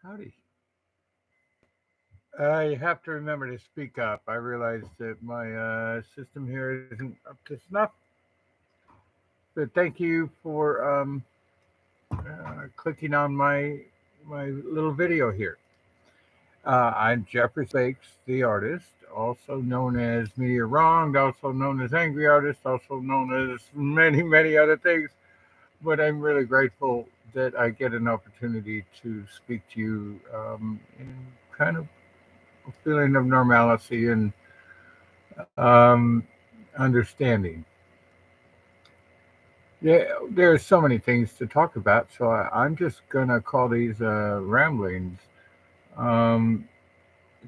Howdy. I have to remember to speak up. I realize that my system here isn't up to snuff. But thank you for clicking on my little video here. I'm Jeffrey Spakes, the artist, also known as Media Wronged, also known as Angry Artist, also known as many other things. But I'm really grateful that I get an opportunity to speak to you in kind of a feeling of normalcy and um, understanding. Yeah, there's so many things to talk about, so I'm just gonna call these ramblings. Um,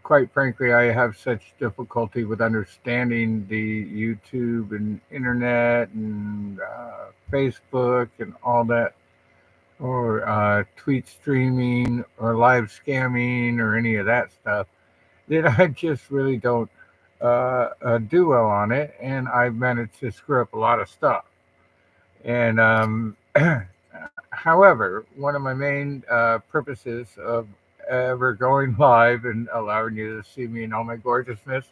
Quite frankly, I have such difficulty with understanding the YouTube and internet and Facebook and all that, or tweet streaming or live scamming or any of that stuff. That I just really don't do well on it, and I've managed to screw up a lot of stuff. And however, one of my main purposes of ever going live and allowing you to see me in all my gorgeousness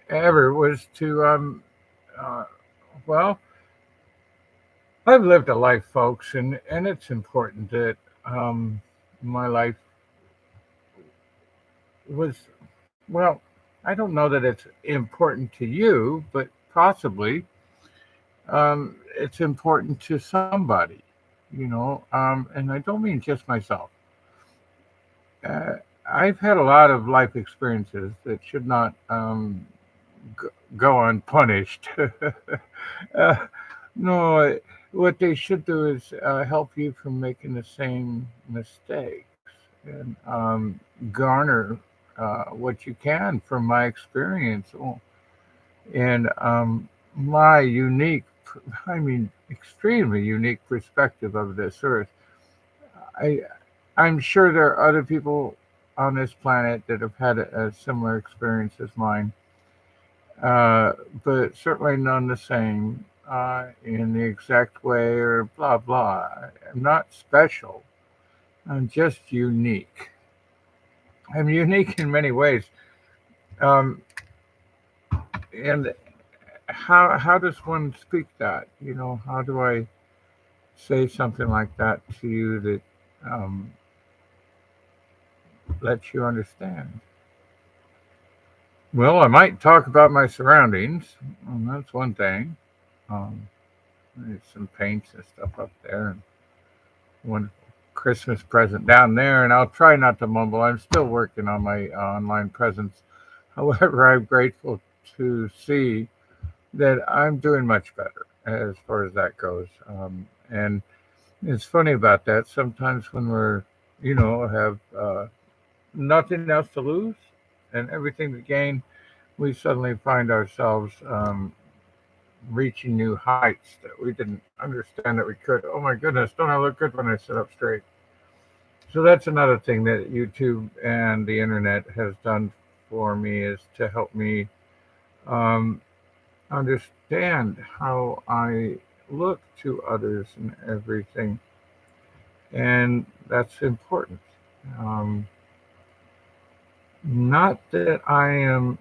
ever was to, uh, well, I've lived a life, folks, and it's important that my life was, well, I don't know that it's important to you, but possibly it's important to somebody, and I don't mean just myself. Uh, I've had a lot of life experiences that should not go unpunished. uh, no, what they should do is help you from making the same mistakes and garner what you can from my experience and my unique, I mean, extremely unique perspective of this earth. I, I'm sure there are other people on this planet that have had a similar experience as mine, uh, but certainly none the same in the exact way or blah blah. I'm not special. I'm just unique. I'm unique in many ways. Um, and how does one speak that? How do I say something like that to you that um, lets you understand? Well, I might talk about my surroundings. That's one thing. Um, there's some paints and stuff up there, and one Christmas present down there. And I'll try not to mumble. I'm still working on my online presence. However, I'm grateful to see that I'm doing much better as far as that goes. And it's funny about that. Sometimes when we're, have nothing else to lose and everything to gain, we suddenly find ourselves reaching new heights that we didn't understand that we could. Oh my goodness, don't I look good when I sit up straight? So that's another thing that YouTube and the internet has done for me is to help me um, understand how I look to others and everything. And that's important. Um, Not that I am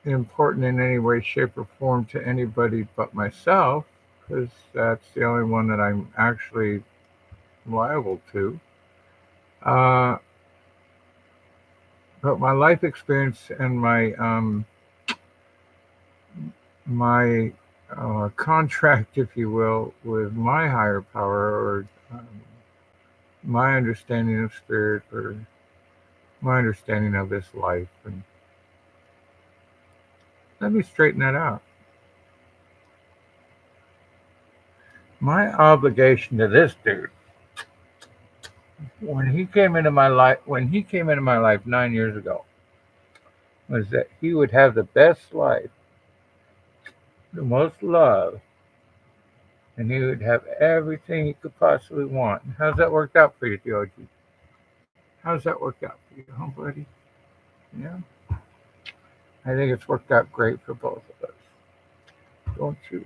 important in any way, shape, or form to anybody but myself, because that's the only one that I'm actually liable to. Uh, but my life experience and my contract, if you will, with my higher power or my understanding of spirit or my understanding of this life, and let me straighten that out. My obligation to this dude when he came into my life 9 years ago was that he would have the best life, the most love, and he would have everything he could possibly want. And how's that worked out for you, Diogi? How's that worked out for you, huh, buddy? Yeah, I think it's worked out great for both of us, don't you?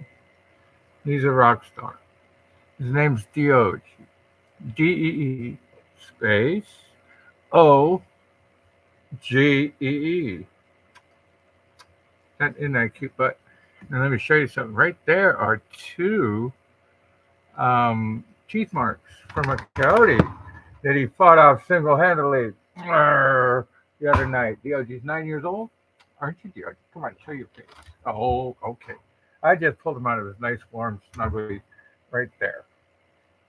He's a rock star. His name's Diogi, Dee space OGEE. Isn't that cute? But and let me show you something. Right there are two teeth marks from a coyote that he fought off single-handedly the other night. Dioge's 9 years old. Aren't you, Dioge? Come on, show your face. Oh, okay. I just pulled him out of his nice, warm, snuggly right there.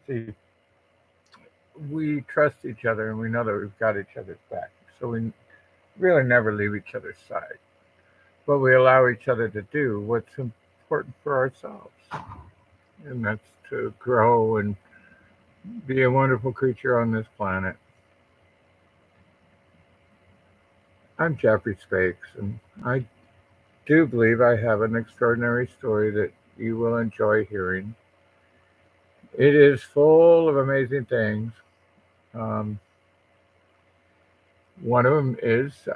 See, we trust each other and we know that we've got each other's back. So we really never leave each other's side. But we allow each other to do what's important for ourselves. And that's to grow and be a wonderful creature on this planet. I'm Jeffrey Spakes, and I do believe I have an extraordinary story that you will enjoy hearing. It is full of amazing things. Um, One of them is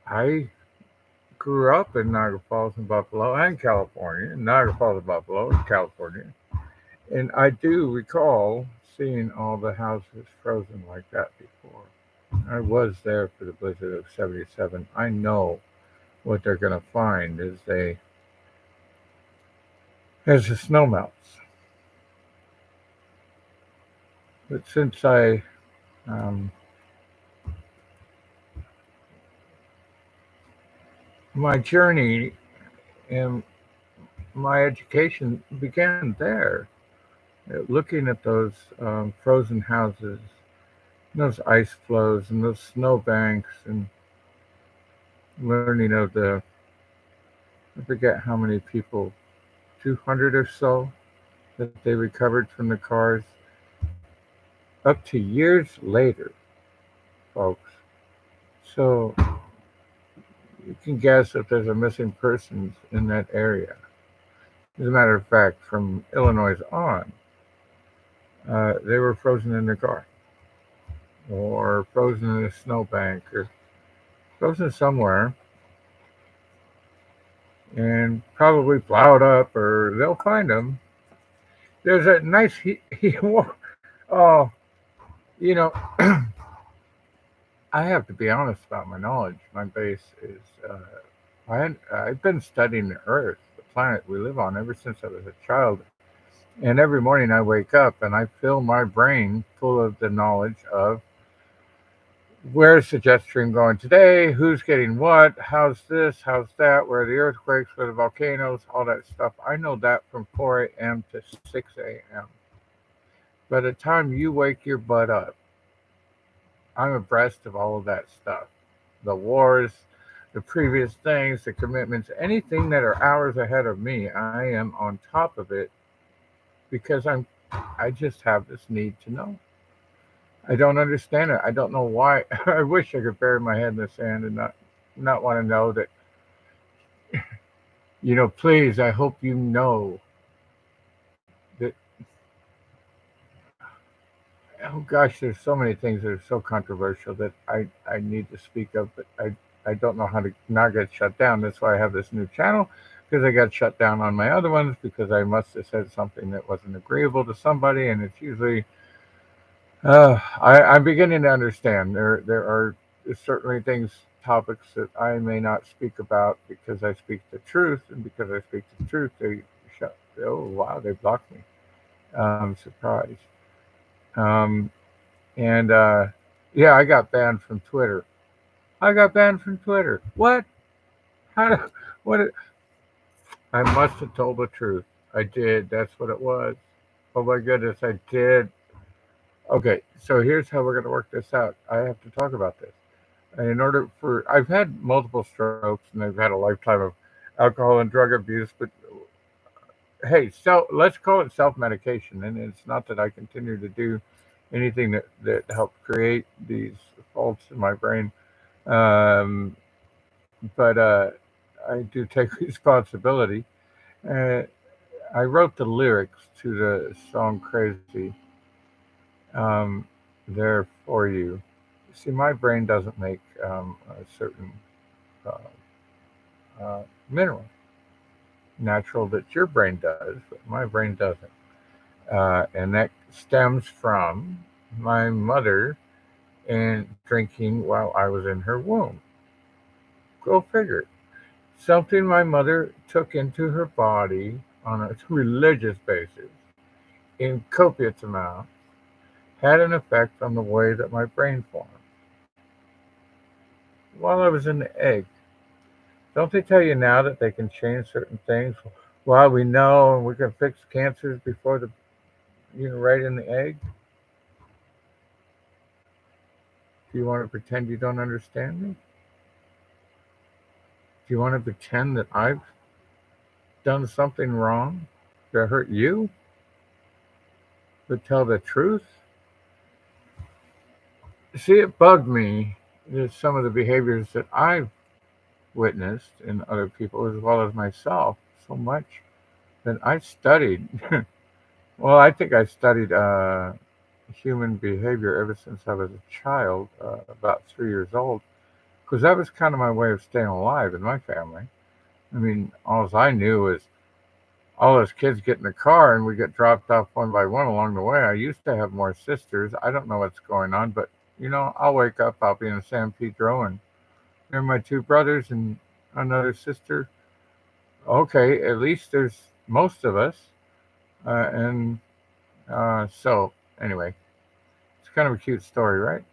I grew up in Niagara Falls and Buffalo and California, Niagara Falls and Buffalo and California. And I do recall seeing all the houses frozen like that before. I was there for the blizzard of '77. I know what they're going to find as the snow melts. But since um, my journey and my education began there, looking at those frozen houses, those ice flows, and those snow banks, and learning of I forget how many people, 200 or so, that they recovered from the cars, up to years later, folks. So you can guess if there's a missing persons in that area. As a matter of fact, from Illinois on, they were frozen in their car, or frozen in a snowbank, or frozen somewhere, and probably plowed up, or they'll find them. There's a nice oh, you know, I have to be honest about my knowledge. My base is I've been studying the Earth, the planet we live on, ever since I was a child. And every morning I wake up and I fill my brain full of the knowledge of where's the jet stream going today, who's getting what, how's this, how's that, where are the earthquakes, where are the volcanoes, all that stuff. I know that from 4 a.m. to 6 a.m. By the time you wake your butt up, I'm abreast of all of that stuff. The wars, the previous things, the commitments, anything that are hours ahead of me, I am on top of it because I just have this need to know. I don't understand it. I don't know why. I wish I could bury my head in the sand and not want to know that. Please, I hope you know that. Oh gosh, there's so many things that are so controversial that I need to speak of, but I don't know how to not get shut down. That's why I have this new channel, because I got shut down on my other ones because I must have said something that wasn't agreeable to somebody, and it's usually I'm beginning to understand. There are certainly topics that I may not speak about because I speak the truth, and because I speak the truth, they shut. Oh wow, they blocked me. Surprised. Um, and yeah, I got banned from Twitter. I got banned from Twitter. What? How? What? I must have told the truth. I did. That's what it was. Oh my goodness, I did. Okay, so here's how we're going to work this out. I have to talk about this. In order for, I've had multiple strokes and I've had a lifetime of alcohol and drug abuse, but hey, so let's call it self medication. And it's not that I continue to do anything that helped create these faults in my brain. Um, but I do take responsibility. Uh, I wrote the lyrics to the song Crazy um, there for you. See, my brain doesn't make a certain uh, mineral, natural, that your brain does, but my brain doesn't. And that stems from my mother and drinking while I was in her womb. Go figure. Something my mother took into her body on a religious basis in copious amounts had an effect on the way that my brain formed while I was in the egg. Don't they tell you now that they can change certain things? Well, we know and we can fix cancers before right in the egg. Do you want to pretend you don't understand me? Do you want to pretend that I've done something wrong to hurt you? But tell the truth? See, it bugged me that some of the behaviors that I've witnessed in other people as well as myself so much that I studied. Well, I think I studied human behavior ever since I was a child, about 3 years old, because that was kind of my way of staying alive in my family. I mean, all I knew was all us kids get in the car and we get dropped off one by one along the way. I used to have more sisters. I don't know what's going on, but I'll wake up, I'll be in San Pedro, and there are my two brothers and another sister. Okay, at least there's most of us. And so, anyway, it's kind of a cute story, right?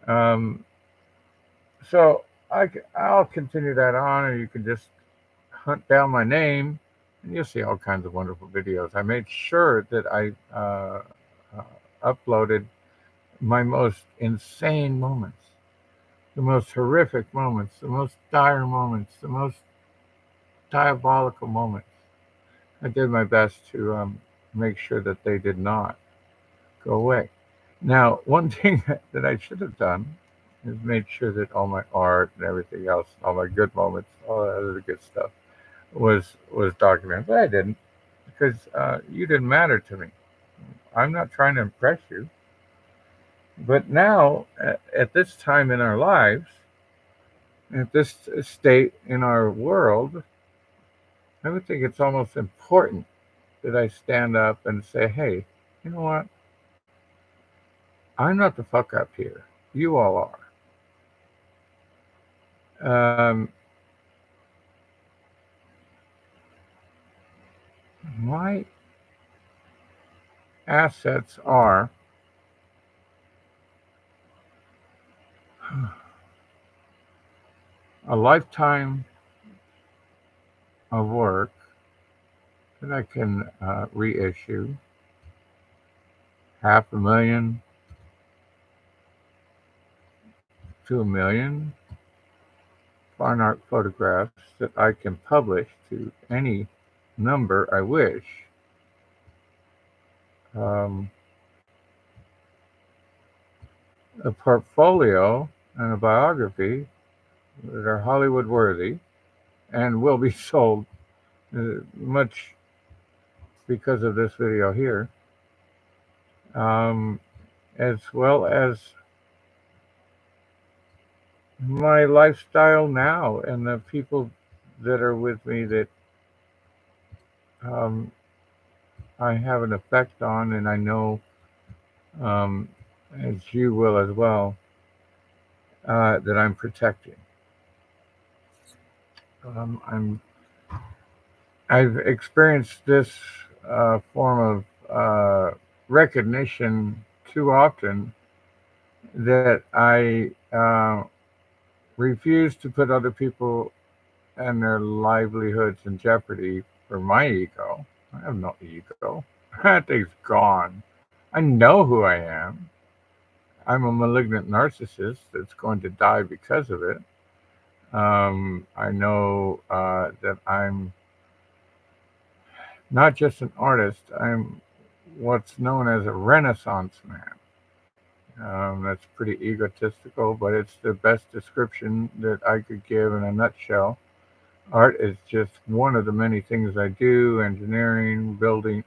Um, so I'll continue that on, or you can just hunt down my name, and you'll see all kinds of wonderful videos. I made sure that I uploaded my most insane moments, the most horrific moments, the most dire moments, the most diabolical moments. I did my best to make sure that they did not go away. Now, one thing that I should have done is made sure that all my art and everything else, all my good moments, all that other good stuff, was documented. But I didn't because you didn't matter to me. I'm not trying to impress you. But now, at this time in our lives, at this state in our world, I would think it's almost important that I stand up and say, hey, you know what? I'm not the fuck up here. You all are. My assets are a lifetime of work that I can reissue, 500,000 to 1 million fine art photographs that I can publish to any number I wish. Um, a portfolio and a biography that are Hollywood worthy and will be sold much because of this video here, as well as my lifestyle now and the people that are with me that um, I have an effect on, and I know, as you will as well, that I'm protecting. I'm I've experienced this form of recognition too often that I refuse to put other people and their livelihoods in jeopardy for my ego. I have no ego. That thing's gone. I know who I am. I'm a malignant narcissist that's going to die because of it. I know that I'm not just an artist, I'm what's known as a Renaissance man. That's pretty egotistical, but it's the best description that I could give in a nutshell. Art is just one of the many things I do, engineering, building.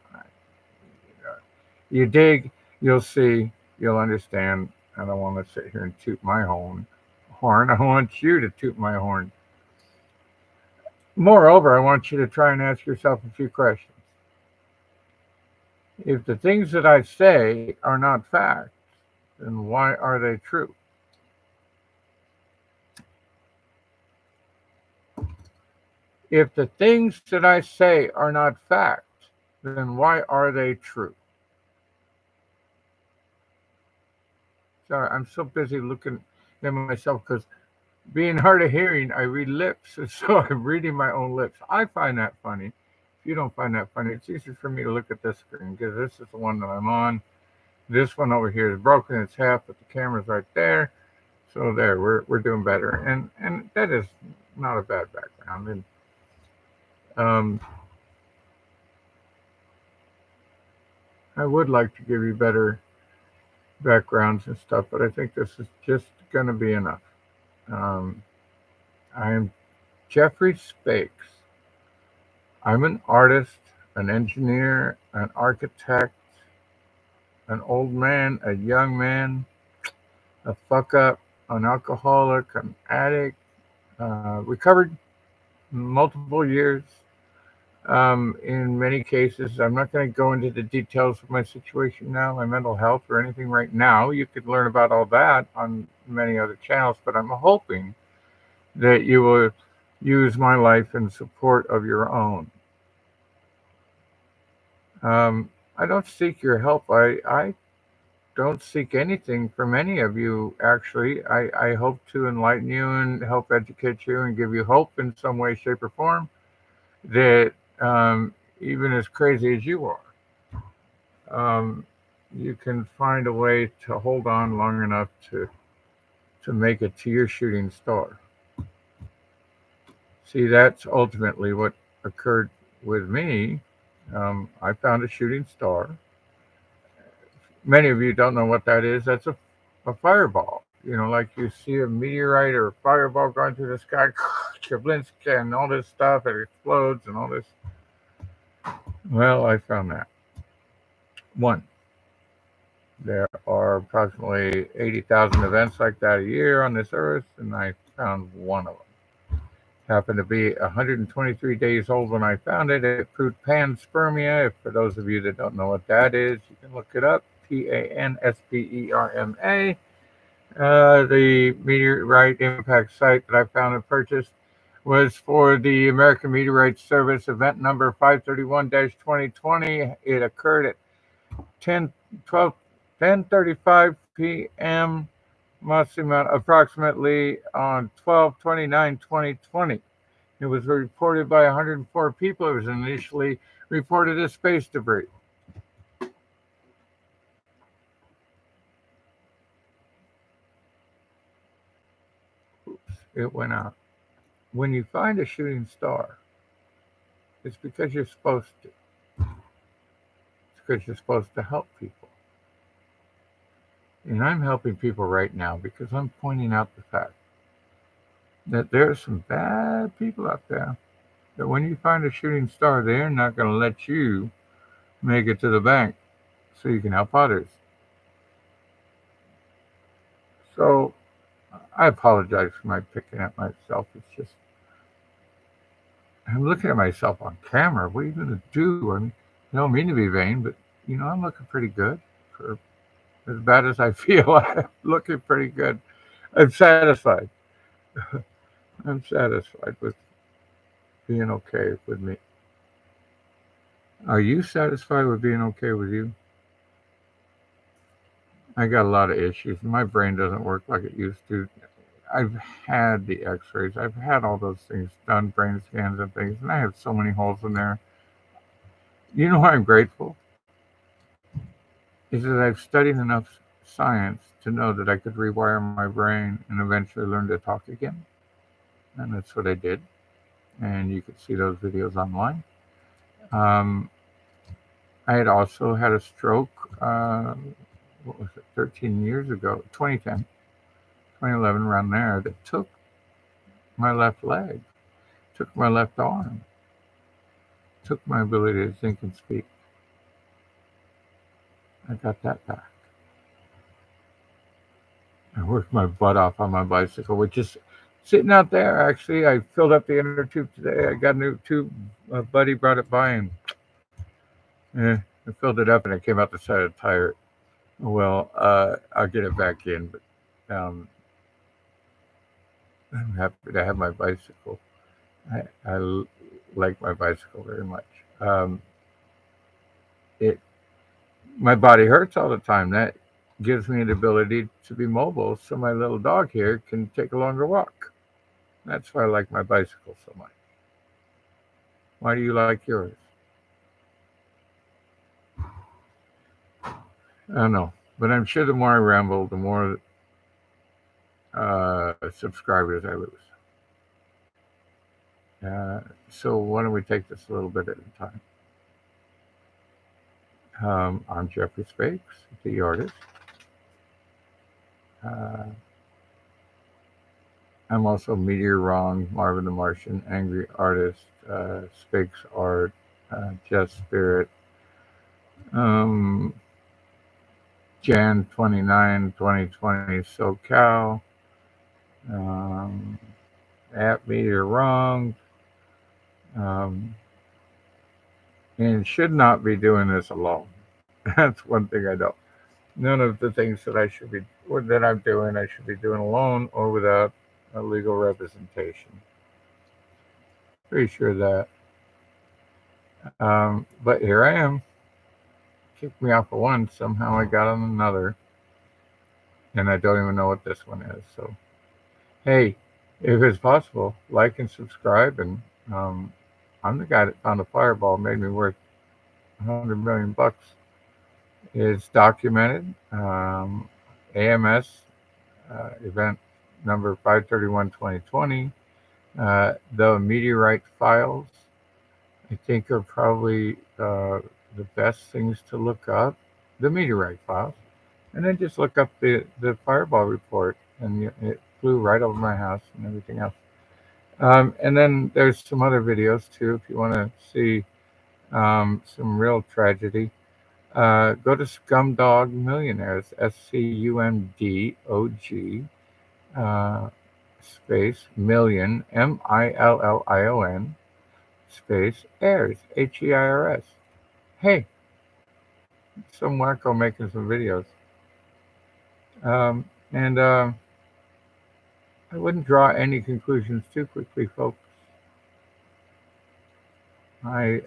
You dig, you'll see, you'll understand. I don't want to sit here and toot my own horn. I want you to toot my horn. Moreover, I want you to try and ask yourself a few questions. If the things that I say are not facts, then why are they true? If the things that I say are not facts, then why are they true? Sorry, I'm so busy looking at myself because being hard of hearing, I read lips, and so I'm reading my own lips. I find that funny. If you don't find that funny, it's easier for me to look at this screen because this is the one that I'm on. This one over here is broken; it's half, but the camera's right there. So there, we're doing better, and that is not a bad background. And um, I would like to give you better backgrounds and stuff, but I think this is just going to be enough. Um, I am Jeffrey Spakes. I'm an artist, an engineer, an architect, an old man, a young man, a fuck up, an alcoholic, an addict, recovered multiple years. In many cases, I'm not going to go into the details of my situation now, my mental health, or anything right now. You could learn about all that on many other channels, but I'm hoping that you will use my life in support of your own. I don't seek your help. I don't seek anything from any of you, actually. I hope to enlighten you and help educate you and give you hope in some way, shape, or form that even as crazy as you are, um, you can find a way to hold on long enough to make it to your shooting star. See, that's ultimately what occurred with me. I found a shooting star. Many of you don't know what that is. That's a fireball. You know, like you see a meteorite or a fireball going through the sky, Chablinski and all this stuff, it explodes and all this. Well, I found that. One, there are approximately 80,000 events like that a year on this earth, and I found one of them. Happened to be 123 days old when I found it. It proved panspermia. For those of you that don't know what that is, you can look it up. PANSPERMA. The meteorite impact site that I found and purchased was for the American Meteorite Service event number 531-2020. It occurred at 10:35 p.m. Massimo, approximately on 12/29/2020. It was reported by 104 people. It was initially reported as space debris. Oops, it went out. When you find a shooting star, it's because you're supposed to. It's because you're supposed to help people. And I'm helping people right now because I'm pointing out the fact that there are some bad people out there that when you find a shooting star, they're not going to let you make it to the bank so you can help others. So I apologize for my picking at myself. It's just, I'm looking at myself on camera. What are you going to do? I mean, I don't mean to be vain, but I'm looking pretty good. For as bad as I feel, I'm looking pretty good. I'm satisfied. I'm satisfied with being okay with me. Are you satisfied with being okay with you? I got a lot of issues. My brain doesn't work like it used to. I've had the x-rays. I've had all those things done, brain scans and things, and I have so many holes in there. You know why I'm grateful? Is that I've studied enough science to know that I could rewire my brain and eventually learn to talk again. And that's what I did. And you could see those videos online. Um, I had also had a stroke, what was it, 13 years ago, 2010, 2011, around there, that took my left leg, took my left arm, took my ability to think and speak. I got that back. I worked my butt off on my bicycle, which is sitting out there. Actually, I filled up the inner tube today. I got a new tube. A buddy brought it by, and I filled it up and it came out the side of the tire. Well, I'll get it back in, but I'm happy to have my bicycle. I like my bicycle very much. Um, it My body hurts all the time. That gives me the ability to be mobile, so my little dog here can take a longer walk. That's why I like my bicycle so much. Why do you like yours? I don't know, but I'm sure the more I ramble, the more subscribers I lose. Uh, so why don't we take this a little bit at a time? I'm Jeffrey Spakes, the artist. Uh, I'm also Meteor Wrong, Marvin the Martian, Angry Artist, Spakes Art, Just Spirit, um, Jan 29, 2020, SoCal, um, at Meteor Wrong, um, and should not be doing this alone. That's one thing I don't. None of the things that I should be or that I'm doing, I should be doing alone or without a legal representation. Pretty sure of that. But here I am. Kicked me off of one. Somehow I got on another, and I don't even know what this one is. So hey, if it's possible, like and subscribe. And um, I'm the guy that found a fireball, made me worth 100 million bucks. It's documented. AMS event number 531-2020. The meteorite files, I think, are probably the best things to look up. The meteorite files, and then just look up the fireball report, and it flew right over my house and everything else. And then there's some other videos too, if you want to see some real tragedy. Go to Scumdog Millionaires, SCUMDOG, uh, space million, MILLION, space heirs, HEIRS. Hey, some wacko making some videos. And I wouldn't draw any conclusions too quickly, folks. I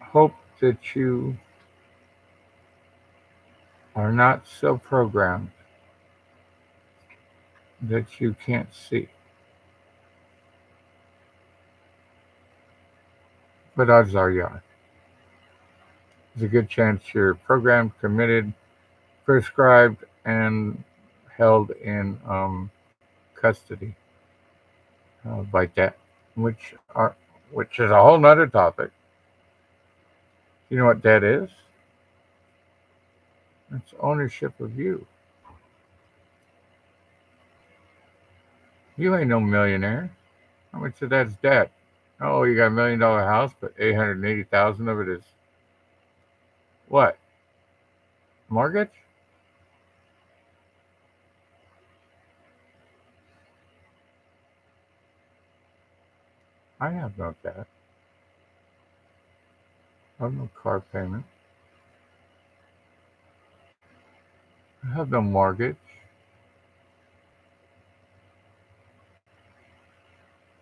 hope that you are not so programmed that you can't see. But odds are you are. There's a good chance you're programmed, committed, prescribed, and held in custody by debt, which are which is a whole nother topic. You know what debt is? It's ownership of you. You ain't no millionaire. How much of that's debt? Oh, you got $1 million house, but 880,000 of it is what? Mortgage? I have no debt. I have no car payment. I have no mortgage.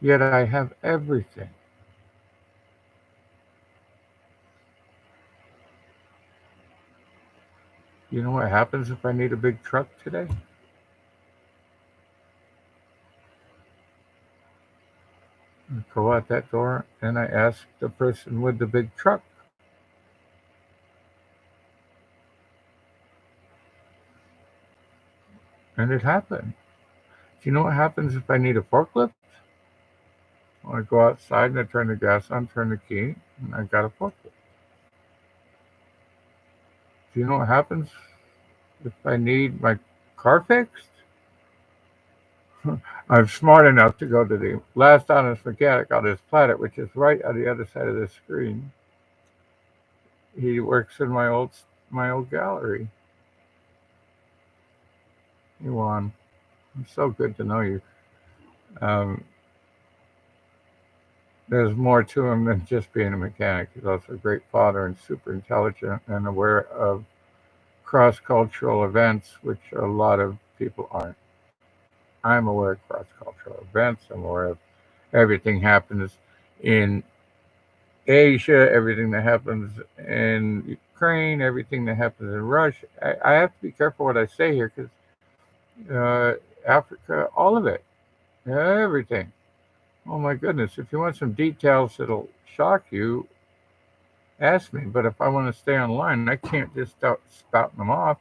Yet I have everything. You know what happens if I need a big truck today? I go out that door and I ask the person with the big truck. And it happened. Do you know what happens if I need a forklift? I go outside and I turn the gas on, turn the key, and I got a forklift. Do you know what happens if I need my car fixed? I'm smart enough to go to the last honest mechanic on this planet, which is right on the other side of this screen. He works in my old gallery. Yuan, it's so good to know you. Um, there's more to him than just being a mechanic. He's also a great father and super intelligent and aware of cross cultural events, which a lot of people aren't. I'm aware of cross cultural events. I'm aware of everything happens in Asia, everything that happens in Ukraine, everything that happens in Russia. I have to be careful what I say here because Africa, all of it, everything. Oh my goodness! If you want some details that'll shock you, ask me. But if I want to stay online, I can't just start spouting them off.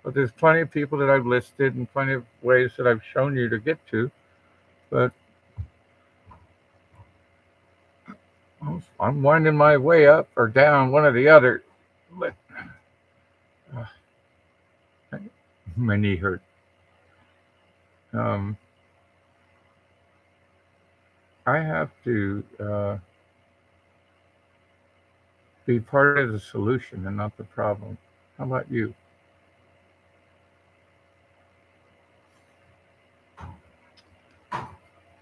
But there's plenty of people that I've listed and plenty of ways that I've shown you to get to. But I'm winding my way up or down, one or the other. But uh, my knee hurt. Um, I have to be part of the solution and not the problem. How about you?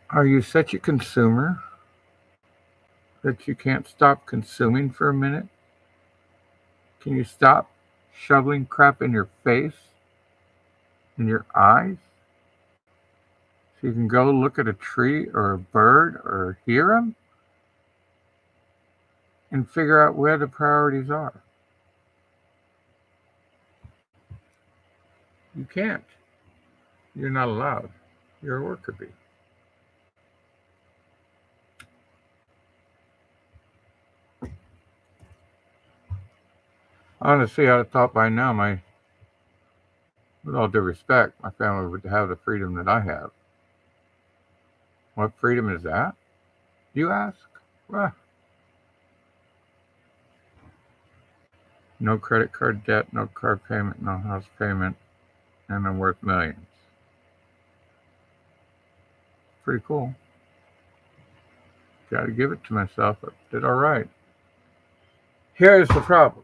Are you such a consumer that you can't stop consuming for a minute? Can you stop shoveling crap in your face, in your eyes, so you can go look at a tree or a bird or hear them and figure out where the priorities are? You can't. You're not allowed. You're a worker bee. Honestly, I thought by now, with all due respect, my family would have the freedom that I have. What freedom is that, you ask? Well, no credit card debt, no car payment, no house payment, and I'm worth millions. Pretty cool. Got to give it to myself. I did all right. Here's the problem.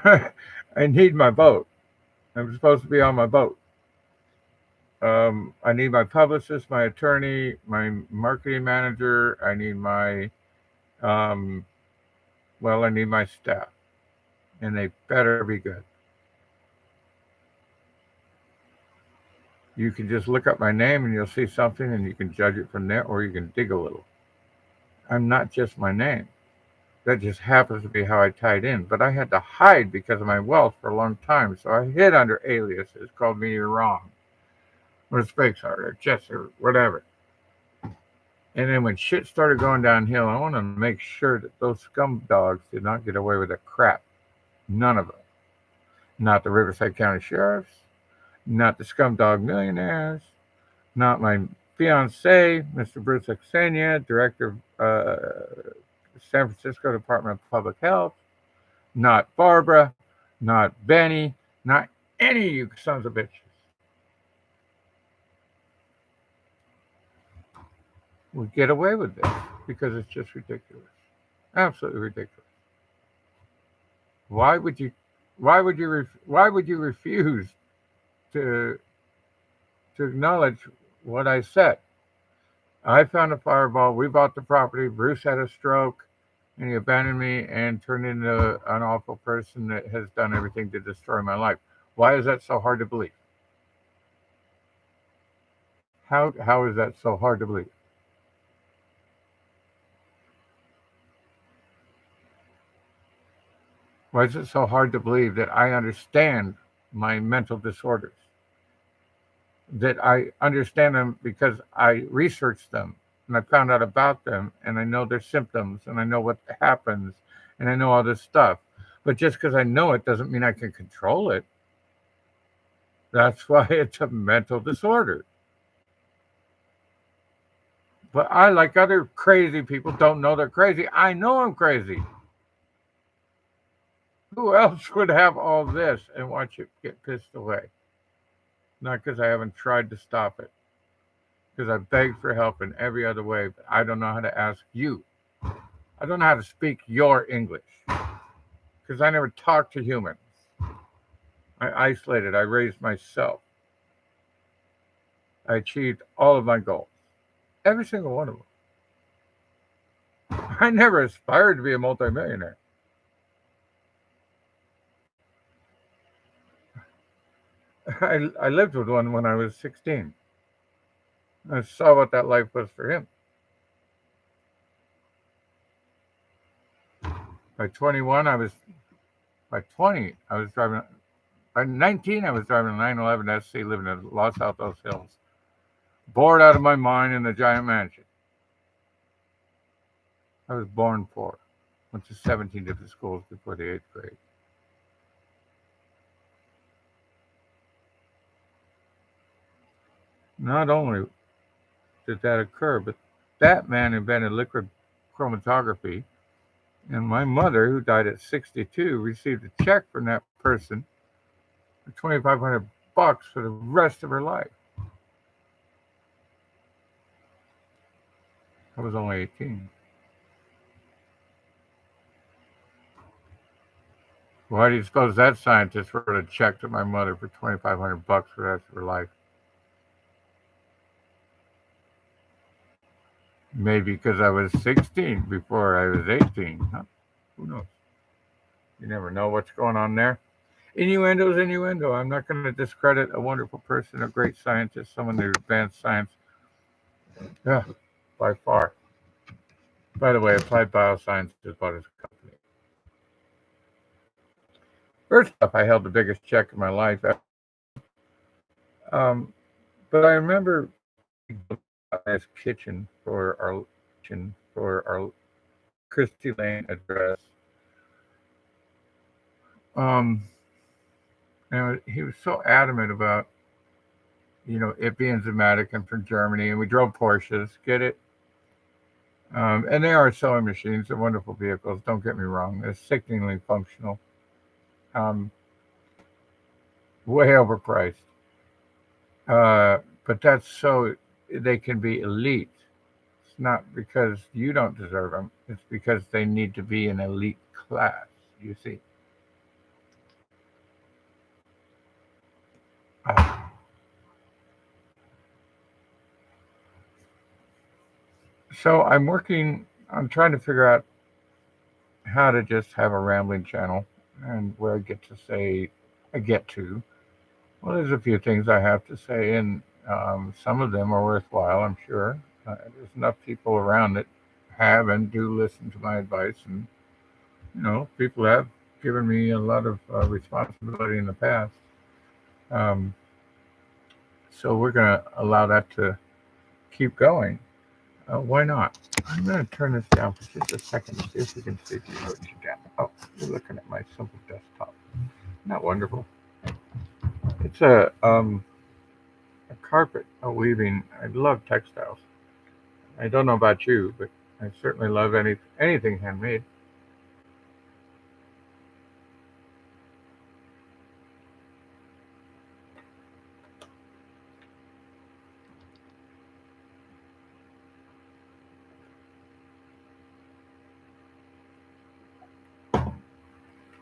I need my boat. I'm supposed to be on my boat. I need my publicist, my attorney, my marketing manager. I need my, um, I need my staff, and they better be good. You can just look up my name and you'll see something, and you can judge it from there, or you can dig a little. I'm not just my name. That just happens to be how I tied in. But I had to hide because of my wealth for a long time, so I hid under aliases called me wrong, or Spakeshard, or Chester, or whatever. And then when shit started going downhill, I wanted to make sure that those scum dogs did not get away with the crap. None of them. Not the Riverside County Sheriffs, not the scum dog millionaires, not my fiance, Mr. Bruce Aksenia, director of San Francisco Department of Public Health, not Barbara, not Benny, not any of you sons of bitches. We get away with this because it's just ridiculous. Absolutely ridiculous. Why would you why would you refuse to acknowledge what I said? I found a fireball. We bought the property. Bruce had a stroke and he abandoned me and turned into an awful person that has done everything to destroy my life. Why is that so hard to believe? How is that so hard to believe? Why is it so hard to believe that I understand my mental disorders? That I understand them because I researched them and I found out about them and I know their symptoms and I know what happens and I know all this stuff. But just because I know it doesn't mean I can control it. That's why it's a mental disorder. But I, like other crazy people, don't know they're crazy. I know I'm crazy. Who else would have all this and watch it get pissed away? Not because I haven't tried to stop it, because I begged for help in every other way, but I don't know how to ask you. I don't know how to speak your English because I never talked to humans. I isolated, I raised myself. I achieved all of my goals, every single one of them. I never aspired to be a multimillionaire. I lived with one when I was 16. I saw what that life was for him. By 21, I was by 20, I was driving. By 19, I was driving a 911 SC, living in Los Altos Hills, bored out of my mind in a giant mansion. I was born poor. Went to 17 different schools before the eighth grade. Not only did that occur, but that man invented liquid chromatography. And my mother, who died at 62, received a check from that person for 2,500 bucks for the rest of her life. I was only 18. Why do you suppose that scientist wrote a check to my mother for 2,500 bucks for the rest of her life? Maybe because I was 16 before I was 18. Huh? Who knows? You never know what's going on there. Innuendo's innuendo. I'm not going to discredit a wonderful person, a great scientist, someone who advanced science. Yeah, by far. By the way, Applied Biosciences bought his company. First off, I held the biggest check in my life. But I remember this kitchen for our Christie Lane address. Um, and he was so adamant about it being Zematic and from Germany, and we drove Porsches. Get it? And they are sewing machines. They're wonderful vehicles. Don't get me wrong. They're sickeningly functional. Um, Way overpriced. But that's so they can be elite. It's not because you don't deserve them. It's because they need to be an elite class. You see. So I'm working. I'm trying to figure out how to just have a rambling channel and where I get to. Well, there's a few things I have to say, and some of them are worthwhile, I'm sure. There's enough people around that have and do listen to my advice, and people have given me a lot of responsibility in the past. Um, so we're going to allow that to keep going. Why not? I'm going to turn this down for just a second to see if we can see if you wrote you down. Oh, you're looking at my simple desktop. Isn't that wonderful? It's a carpet, a weaving. I love textiles. I don't know about you, but I certainly love anything handmade.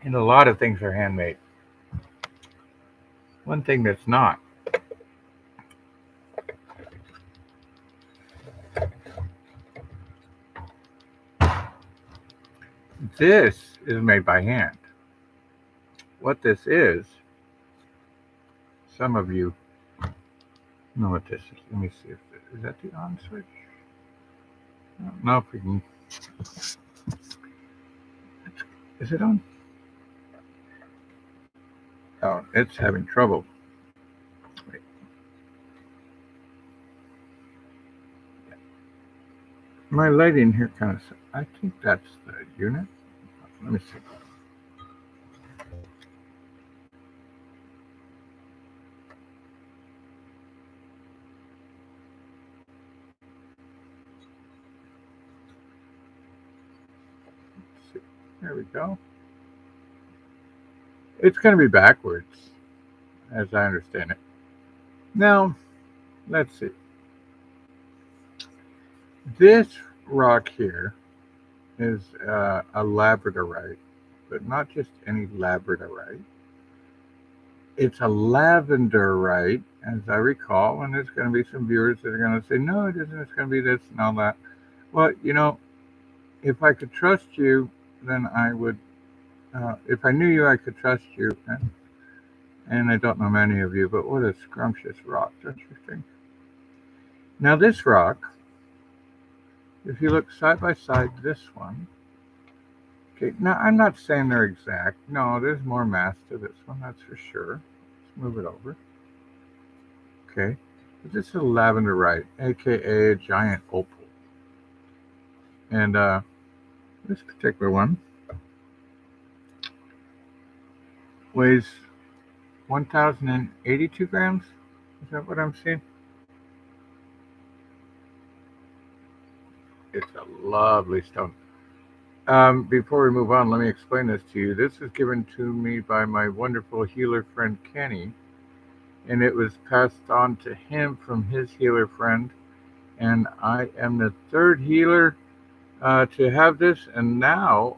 And a lot of things are handmade. One thing that's not. This is made by hand. What this is, some of you know what this is. Let me see if is that the on switch? I don't know if we can. Is it on? Oh, it's having trouble. Wait. My lighting here kind of. I think that's the unit. Let me see. There we go. It's going to be backwards, as I understand it. Now, let's see. This rock here is a labradorite, but not just any labradorite. It's a lavenderite, as I recall, and there's going to be some viewers that are going to say, no, it isn't. It's going to be this and all that. Well, if I could trust you, then I would. If I knew you, I could trust you. And I don't know many of you, but what a scrumptious rock, don't you think? Now this rock, if you look side by side, this one. Okay, now I'm not saying they're exact. No, there's more mass to this one, that's for sure. Let's move it over. Okay, but this is a lavender aka a giant opal. And this particular one weighs 1,082 grams. Is that what I'm seeing? It's a lovely stone. Before we move on, let me explain this to you. This was given to me by my wonderful healer friend Kenny, and it was passed on to him from his healer friend. And I am the third healer to have this, and now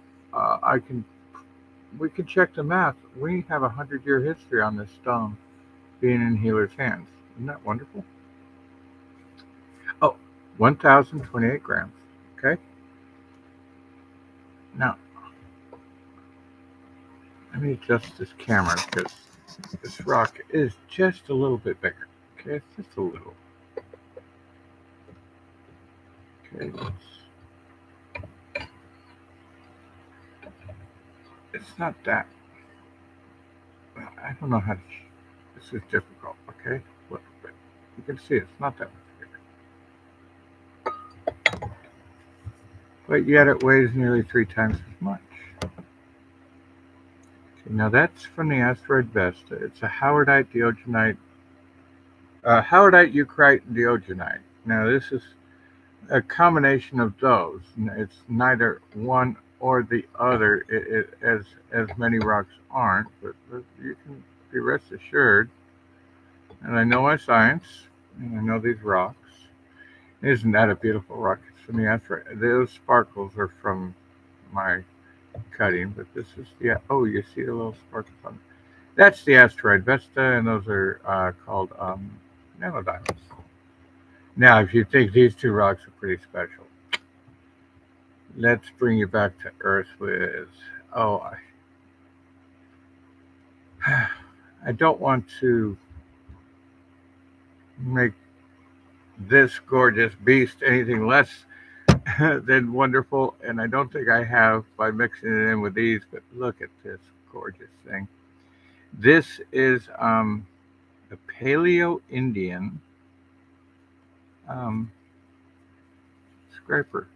we can check the math. We have a 100-year history on this stone being in healer's hands. Isn't that wonderful? Oh, 1,028 grams. Okay. Now, let me adjust this camera because this rock is just a little bit bigger. Okay, it's just a little. Okay, it's not that. I don't know how to. This is difficult. Okay, but you can see it's not that much bigger. But yet it weighs nearly 3 times as much. Okay, now that's from the asteroid Vesta. It's a howardite diogenite, howardite eucrite diogenite. Now this is a combination of those. It's neither one or the other, as many rocks aren't. But you can be rest assured. And I know my science, and I know these rocks. Isn't that a beautiful rock? It's from the asteroid. Those sparkles are from my cutting, but this is oh, you see the little sparkles on it. That's the asteroid Vesta, and those are called nanodiamonds. Now, if you think these two rocks are pretty special, let's bring you back to Earth with I don't want to make this gorgeous beast anything less than wonderful, and I don't think I have by mixing it in with these, but look at this gorgeous thing. This is a Paleo-Indian scraper.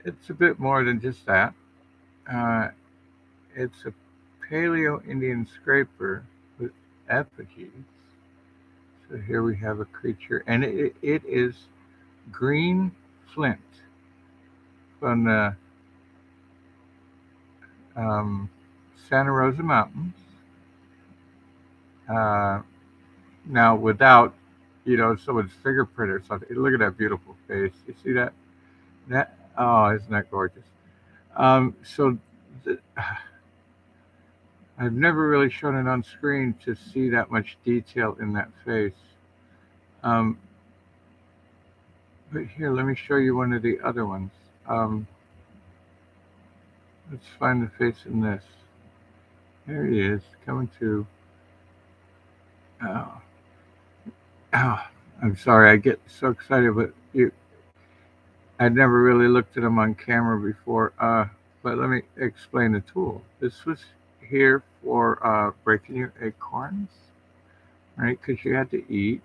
It's a bit more than just that. It's a Paleo-Indian scraper with effigies. So here we have a creature, and it is green flint from the Santa Rosa Mountains. Now, without someone's fingerprint or something. Look at that beautiful face. You see that? Isn't that gorgeous? So I've never really shown it on screen to see that much detail in that face. But here, let me show you one of the other ones. Let's find the face in this. There he is, coming to. I'm sorry, I get so excited, but I'd never really looked at him on camera before. But let me explain the tool. This was here for breaking your acorns, right? Because you had to eat.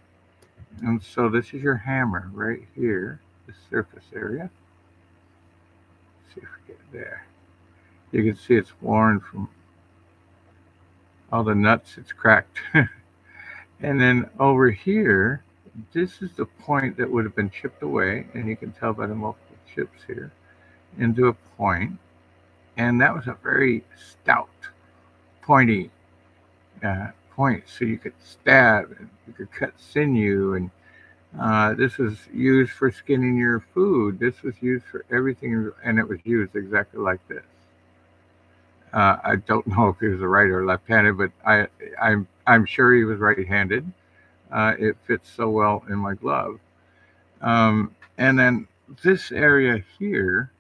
And so this is your hammer right here, the surface area. Let's see if we get there. You can see it's worn from all the nuts, it's cracked. And then over here, this is the point that would have been chipped away, and you can tell by the multiple chips here, into a point. And that was a very stout, pointy point, so you could stab and you could cut sinew, and this was used for skinning your food. This was used for everything, and it was used exactly like this. I don't know if he was a right or left-handed, but I'm sure he was right-handed. It fits so well in my glove. And then this area here,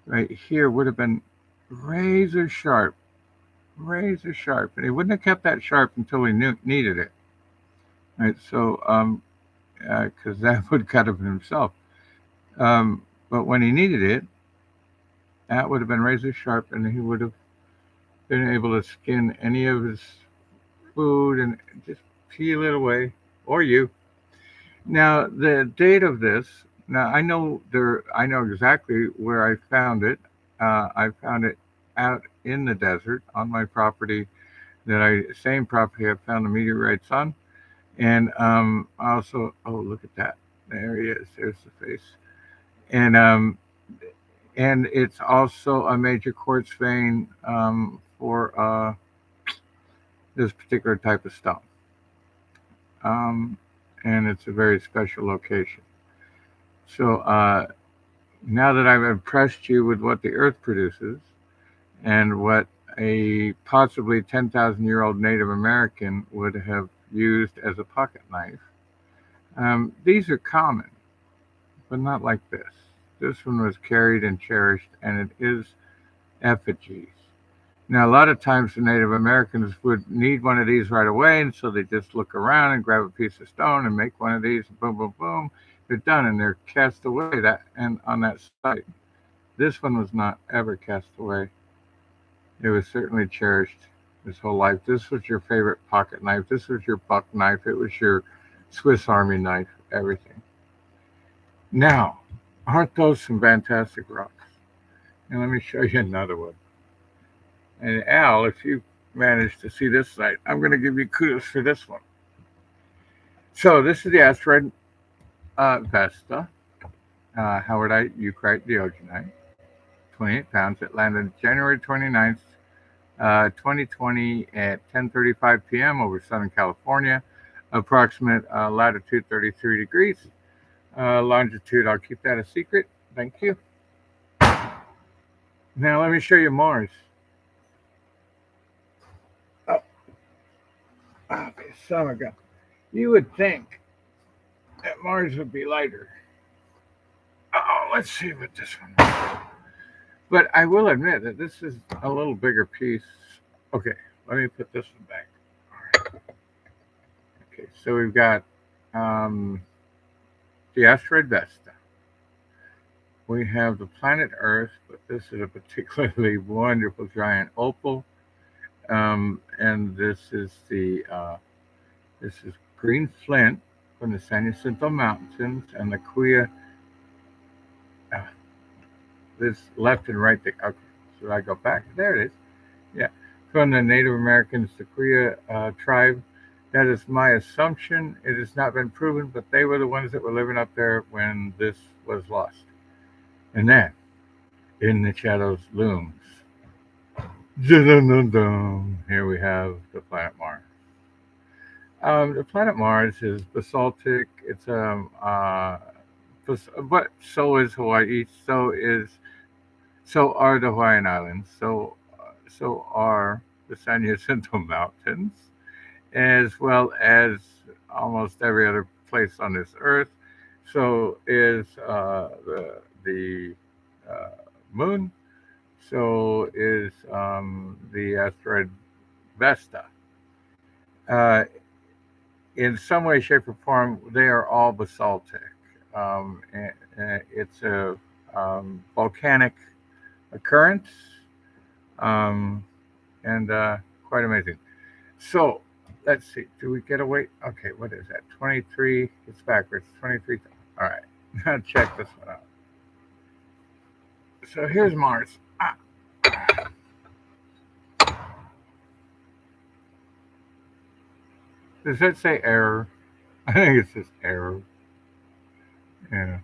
right here, would have been razor sharp, razor sharp, and he wouldn't have kept that sharp until he needed it, right? So, because that would cut him himself. Um, but when he needed it, that would have been razor sharp, and he would have been able to skin any of his food and just peel it away, or you. Now, the date of this. Now, I know there. I know exactly where I found it. I found it out in the desert on my property. Same property I found the meteorites on, and also. Oh, look at that! There he is. There's the face, and it's also a major quartz vein for this particular type of stone. Um, and it's a very special location. So now that I've impressed you with what the Earth produces and what a possibly 10,000-year-old Native American would have used as a pocket knife, these are common, but not like this. This one was carried and cherished, and it is effigies. Now, a lot of times the Native Americans would need one of these right away, and so they just look around and grab a piece of stone and make one of these, and boom, boom, boom, they're done, and they're cast away. That and on that site, this one was not ever cast away. It was certainly cherished his whole life. This was your favorite pocket knife. This was your buck knife. It was your Swiss Army knife. Everything. Now, aren't those some fantastic rocks? And let me show you another one. And Al, if you manage to see this site, I'm going to give you kudos for this one. So this is the asteroid Vesta, Howardite Eucrite Diogenite, 28 pounds. It landed January 29th, 2020 at 10:35 p.m. over Southern California. Approximate latitude 33 degrees. Longitude, I'll keep that a secret. Thank you. Now let me show you Mars. Oh, okay, son of a gun. You would think that Mars would be lighter. Oh, let's see what this one is. But I will admit that this is a little bigger piece. Okay, let me put this one back. All right. Okay, so we've got the asteroid Vesta. We have the planet Earth, but this is a particularly wonderful giant opal. And this is green flint from the San Jacinto Mountains and the Kuya. Uh, this left and right. Okay, so I go back. There it is. Yeah, from the Native Americans, the Kuya tribe. That is my assumption. It has not been proven, but they were the ones that were living up there when this was lost. And then, in the shadows looms. Here we have the planet Mars. The planet Mars is basaltic. It's but so is Hawaii. So are the Hawaiian Islands. So are the San Jacinto Mountains, as well as almost every other place on this earth. So is the uh, moon. So is the asteroid Vesta. Uh, in some way, shape, or form, they are all basaltic. It's a volcanic occurrence, um, and quite amazing. So let's see. Do we get a weight? Okay, what is that? 23. It's backwards. 23. All right. Now check this one out. So here's Mars. Does that say error? I think it says error. Yeah.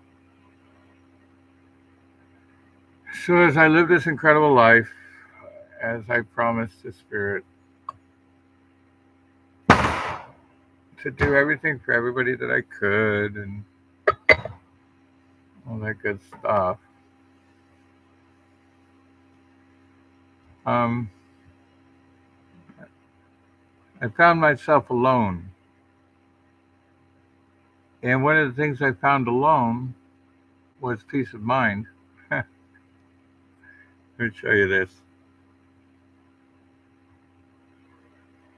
So as I live this incredible life, as I promised the spirit to do everything for everybody that I could and all that good stuff. Um, I found myself alone And one of the things I found alone was peace of mind. Let me show you this.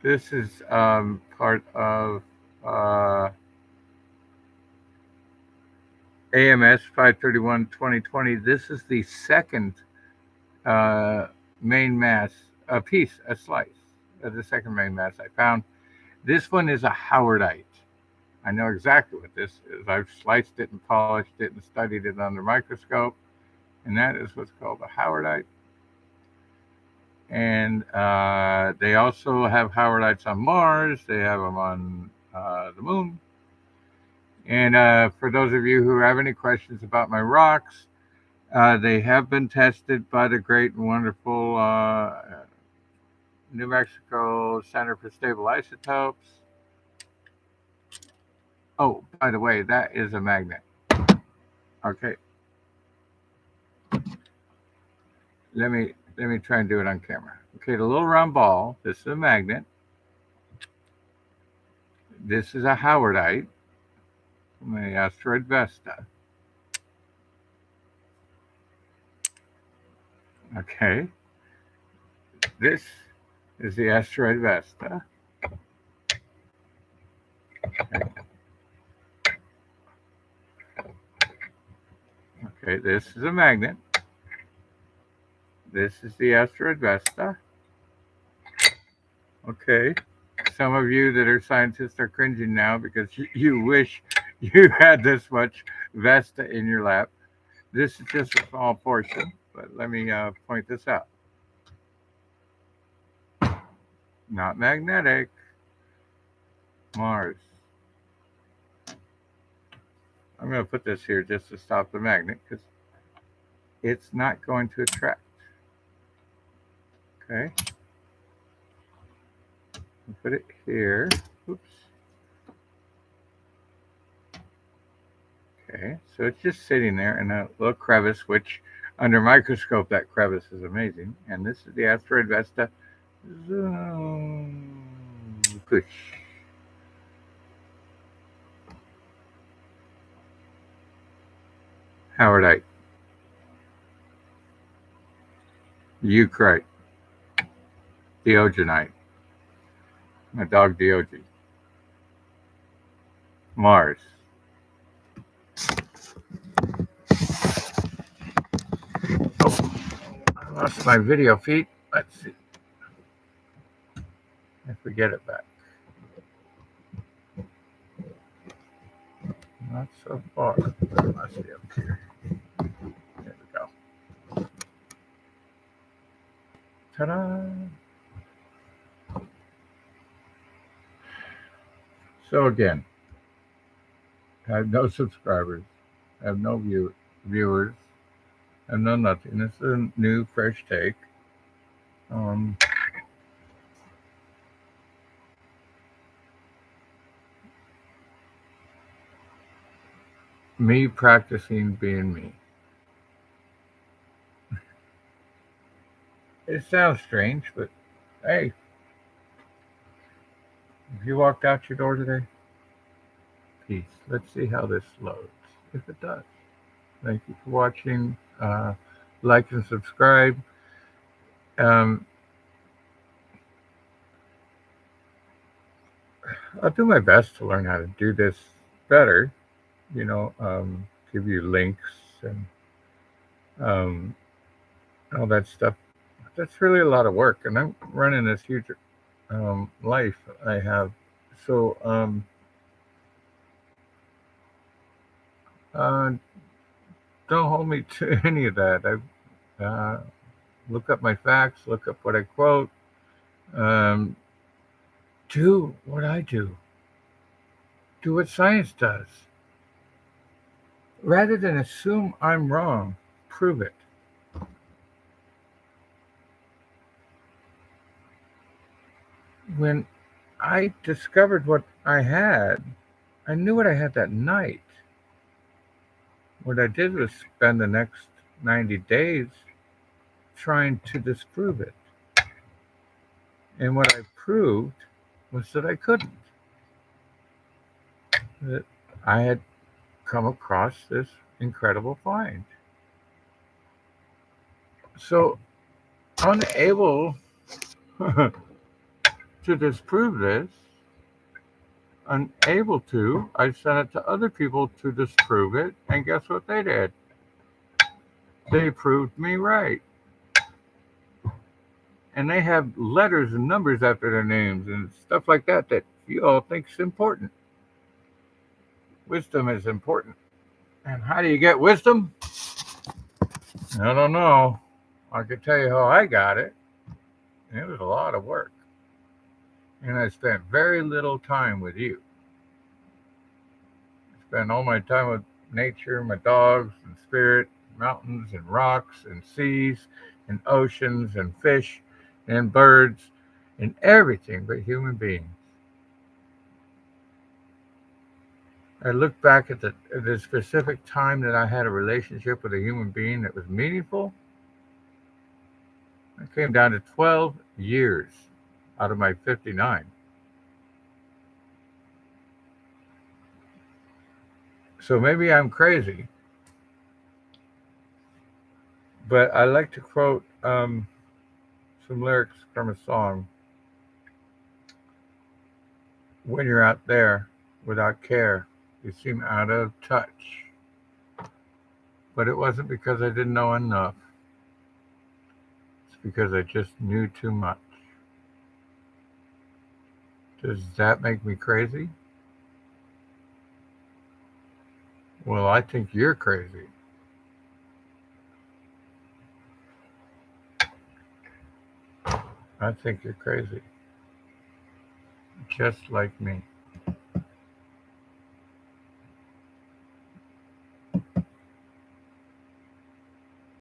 This is part of uh, AMS 531-2020. This is the second uh, main mass, a piece, a slice of the second main mass I found. This one is a Howardite. I know exactly what this is. I've sliced it and polished it and studied it under microscope, and that is what's called a Howardite. And they also have Howardites on Mars. They have them on the moon. And for those of you who have any questions about my rocks, they have been tested by the great and wonderful New Mexico Center for Stable Isotopes. Oh, by the way, that is a magnet. Okay. Let me try and do it on camera. Okay, the little round ball, this is a magnet. This is a Howardite from the asteroid Vesta. Okay. This is the asteroid Vesta. Okay, this is a magnet. This is the asteroid Vesta. Okay. Some of you that are scientists are cringing now because you wish you had this much Vesta in your lap. This is just a small portion, but let me point this out. Not magnetic. Mars. I'm going to put this here just to stop the magnet because it's not going to attract. Okay. I'll put it here. Oops. Okay, so it's just sitting there in a little crevice, which under microscope, that crevice is amazing. And this is the asteroid Vesta. Zoom. Push. Howardite. Eucrite. Diogenite. My dog Dioge. Mars. Oh, I lost my video feed. Let's see if we get it back. Not so far. It must be up here. There we go. Ta-da! So again, I have no subscribers, I have no viewers, I have no nothing. This is a new, fresh take. Me practicing being me. It sounds strange, but hey, if you walked out your door today, peace. Let's see how this loads. If it does. Thank you for watching. Like and subscribe. I'll do my best to learn how to do this better. Give you links and all that stuff. That's really a lot of work, and I'm running this huge life I have. So don't hold me to any of that. I look up my facts, look up what I quote, do what I do what science does. Rather than assume I'm wrong, prove it. When I discovered what I had, I knew what I had that night. What I did was spend the next 90 days trying to disprove it. And what I proved was that I couldn't. That I had come across this incredible find. So, unable to disprove this, unable to, I sent it to other people to disprove it, and guess what they did? They proved me right. And they have letters and numbers after their names and stuff like that that you all think's important. Wisdom is important. And how do you get wisdom? I don't know. I can tell you how I got it. It was a lot of work. And I spent very little time with you. I spent all my time with nature, my dogs and spirit, mountains and rocks and seas and oceans and fish and birds and everything but human beings. I look back at the specific time that I had a relationship with a human being that was meaningful. It came down to 12 years out of my 59. So maybe I'm crazy, but I like to quote some lyrics from a song. When you're out there without care, you seem out of touch. But it wasn't because I didn't know enough, it's because I just knew too much. Does that make me crazy? Well, I think you're crazy. I think you're crazy, just like me.